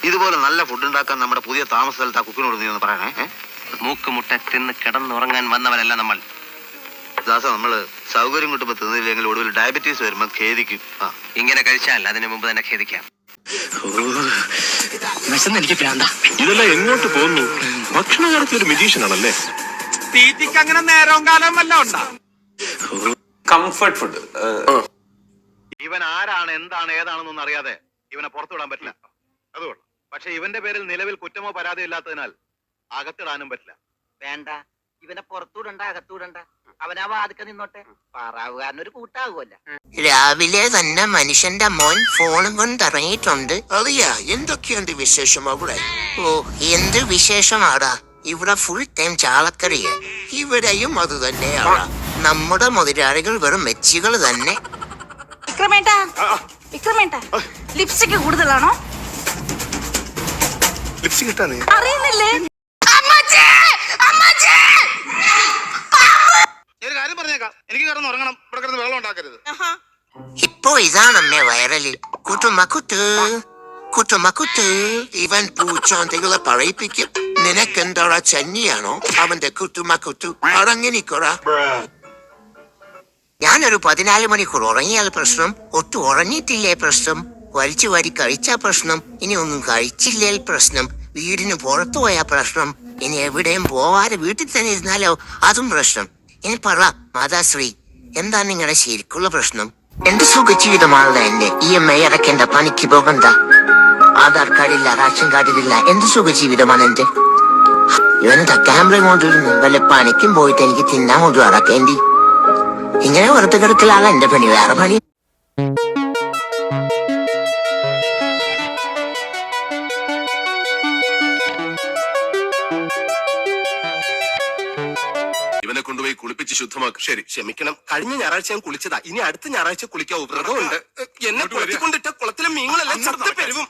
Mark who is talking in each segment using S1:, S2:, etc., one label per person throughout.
S1: ഇതുപോലെ നല്ല ഫുഡ് ഉണ്ടാക്കാൻ നമ്മുടെ പുതിയ താമസ സ്ഥലത്ത് ആ കുക്കിനോട് നീ ഒന്ന് പറയണേ.
S2: മൂക്കുമുട്ട തിന്ന് കിടന്നുറങ്ങാൻ വന്നവരല്ല നമ്മൾ.
S1: ദാസ, നമ്മള് സൗകര്യം കിട്ടുമ്പോ തിന്നില്ലെങ്കിൽ ഒടുവിൽ ഡയബറ്റീസ് വരുമ്പോ ഖേദിക്കും.
S2: ഇങ്ങനെ കഴിച്ചാൽ അതിനു മുമ്പ് തന്നെ ഖേദിക്കാം.
S3: എനിക്ക് പ്രാന്ത.
S4: ഇതെല്ലാം എങ്ങോട്ട് പോകുന്നു? ഭക്ഷണ കാര്യത്തിൽ ഒരു മെജീഷ്യൻ ആണല്ലേ.
S5: തീറ്റിക്ക് അങ്ങനെ നേരവും കാലവും വല്ല ഉണ്ടാ.
S4: Comfort food.
S1: ഇവൻ ആരാണ്, എന്താണ്, ഏതാണെന്നൊന്നും അറിയാതെ ഇവനെ പുറത്തുവിടാൻ പറ്റില്ല. അതുകൊള്ളു. പക്ഷെ ഇവന്റെ പേരിൽ നിലവിൽ കുറ്റമോ പരാതിയോ ഇല്ലാത്തതിനാൽ അകത്തിടാനും പറ്റില്ല.
S6: വേണ്ട, ഇവനെ പുറത്തൂടണ്ട, അകത്തൂടണ്ട. അവനാ വാതിക്ക നിന്നോട്ടെ. പാറാവുകാരനൊരു കൂട്ടാകുമല്ല.
S7: രാവിലെ തന്നെ മനുഷ്യന്റെ മോൻ ഫോണും കൊണ്ട് ഇറങ്ങിയിട്ടുണ്ട്. അറിയാ എന്തൊക്കെയുണ്ട് വിശേഷം അവിടെ? ഓ, എന്ത് വിശേഷമാടാ. ഇവിടെ ഫുൾ ടൈം ചാളക്കറിയ. ഇവിടെയും അത് തന്നെയാണ്. നമ്മുടെ മുതലാളികൾ വെറും മെച്ചികൾ തന്നെ.
S8: ലിപ്സ്റ്റിക് കൂടുതലാണോ?
S4: ലിപ്സ്റ്റിക് ഇട്ടാ നീ
S8: അറിയുന്നില്ലേ?
S5: ഒരു കാര്യം പറഞ്ഞേക്കാം, എനിക്ക് കിടന്ന് ഉറങ്ങണം. ഇവിടെ കിടന്ന് വെള്ളം ഉണ്ടാക്കരുത്.
S7: ഇപ്പോ ഇതാണമ്മേ വൈറലി. കുട്ടുമക്കുട്ട് കുട്ടുമക്കുട്ട്. ഇവൻ പൂച്ചോന്തകളെ പറയിപ്പിക്കും. നിനക്കെന്താ ചന്നിയാണോ അവന്റെ കുട്ടുമക്കുട്ടു? അടങ്ങിനിക്കൊറ. ഞാനൊരു 14 മണിക്കൂർ ഉറങ്ങിയാൽ പ്രശ്നം, ഒട്ടും ഉറങ്ങിയിട്ടില്ലേ പ്രശ്നം, വലിച്ചു വാരി കഴിച്ചാ പ്രശ്നം, ഇനി ഒന്നും കഴിച്ചില്ലേ പ്രശ്നം, വീടിന് പുറത്തു പോയാ പ്രശ്നം, ഇനി എവിടെയും പോവാതെ വീട്ടിൽ തന്നെ ഇരുന്നാലോ അതും പ്രശ്നം. ഇനി പറ മാതാശ്രീ, എന്താ നിങ്ങളുടെ ശരിക്കുള്ള പ്രശ്നം? എന്ത് സുഖജീവിതമാണല്ലോ എന്റെ. EMI അടയ്ക്കേണ്ട, പണിക്ക് പോകണ്ട, ആധാർ കാർഡില്ല, റേഷൻ കാർഡിലില്ല. എന്ത് സുഖജീവിതമാണ് എന്റെ. ഇവനെന്താ ക്യാമറ കൊണ്ടിരുന്ന് വല്ല പണിക്കും പോയിട്ട് എനിക്ക് തിന്നാൻ കൊണ്ടു അടക്കേണ്ടി. ഇങ്ങനെ വെറുതെ കിടക്കലാണ് എന്റെ പണി, വേറെ പണി.
S4: ഇവനെ കൊണ്ടുപോയി കുളിപ്പിച്ച് ശുദ്ധമാക്കും. ശരി, ക്ഷമിക്കണം. കഴിഞ്ഞ ഞായറാഴ്ച ഞാൻ കുളിച്ചതാ. ഇനി അടുത്ത ഞായറാഴ്ച കുളിക്കാവൂ. വ്രതമുണ്ട്. എന്നെ കൊണ്ടിട്ട കുളത്തിലെ മീനുകളെല്ലാം ചത്ത് പെരുവും.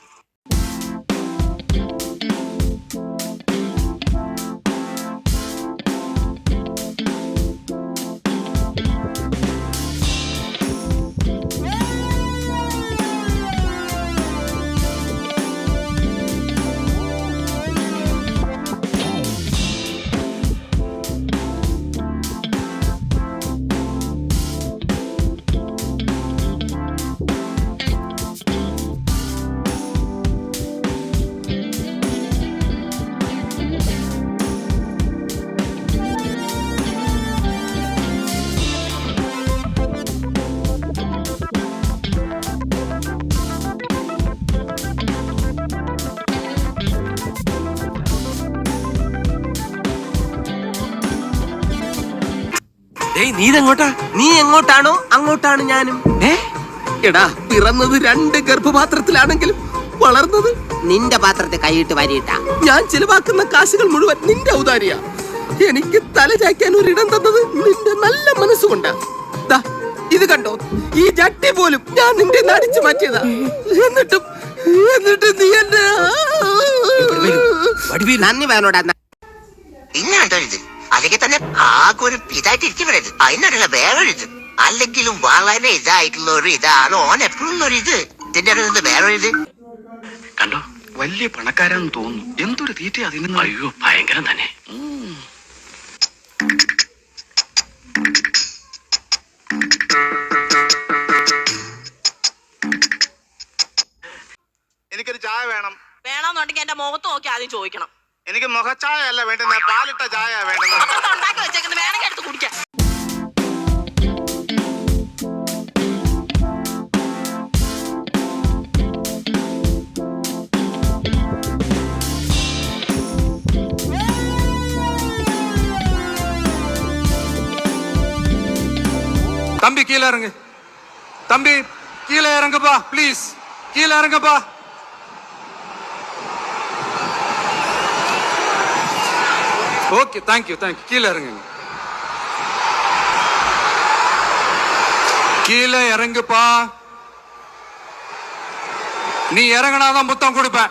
S2: നീ ഇതെങ്ങോട്ടാ? നീ എങ്ങോട്ടാണോ അങ്ങോട്ടാണ് ഞാനും. എടാ, പിറന്നത് 2 ഗർഭപാത്രത്തിലാണെങ്കിലും വളർന്നത്
S6: നിന്റെ പാത്രത്തെ കൈയിട്ട് വരിയിട്ട.
S2: ഞാൻ ചിലവാക്കുന്ന കാശുകൾ മുഴുവൻ നിന്റെ ഔദാര്യ. എനിക്ക് തല ചായ്ക്കാൻ ഒരിടം തന്നത് നിന്റെ നല്ല മനസ്സുകൊണ്ടാ. ഇത് കണ്ടോ, ഈ ജട്ടി പോലും ഞാൻ നിന്റെ അടിച്ചു മാറ്റിയതാ. എന്നിട്ടും നീ എന്നെ
S6: നന്ദി വേണോടാ.
S7: ഇങ്ങാണ്ടോ ഇത്. അല്ലെങ്കിൽ തന്നെ ആകെ ഒരു ഇതായിട്ട് ഇരിക്കരുത്. അതിനല്ല വേറൊരിത്. അല്ലെങ്കിലും വളരെ ഇതായിട്ടുള്ള ഒരു ഇതാണ് ഓൻ എപ്പോഴും ഒരു ഇത്. ഇതിന്റെ അടുത്ത് വേറൊരിത്
S3: കണ്ടോ, വലിയ പണക്കാരാന്ന് തോന്നുന്നു. എന്തൊരു തീറ്റ അതിന്. അയ്യോ, ഭയങ്കരം തന്നെ.
S5: എനിക്കൊരു ചായ വേണം.
S8: വേണമെന്നുണ്ടെങ്കിൽ എന്റെ മുഖത്ത് നോക്കി ആദ്യം ചോദിക്കണം.
S5: എനിക്ക് മുഖച്ചായ അല്ല വേണ്ടുന്ന, പാലിട്ട ചായ വേണ്ടുന്നത്.
S8: ഉണ്ടാക്കി വെച്ചേക്കുന്നത് വേണമെങ്കിൽ എടുത്ത് കുടിക്കാം.
S5: தம்பி கீழே இறங்கு. தம்பி கீழே இறங்குப்பா, ப்ளீஸ். கீழே இறங்குப்பா. Okay, thank you. கீழே இறங்குங்க. கீழே இறங்குப்பா. நீ இறங்கினாதான் முத்தம் கொடுப்பேன்.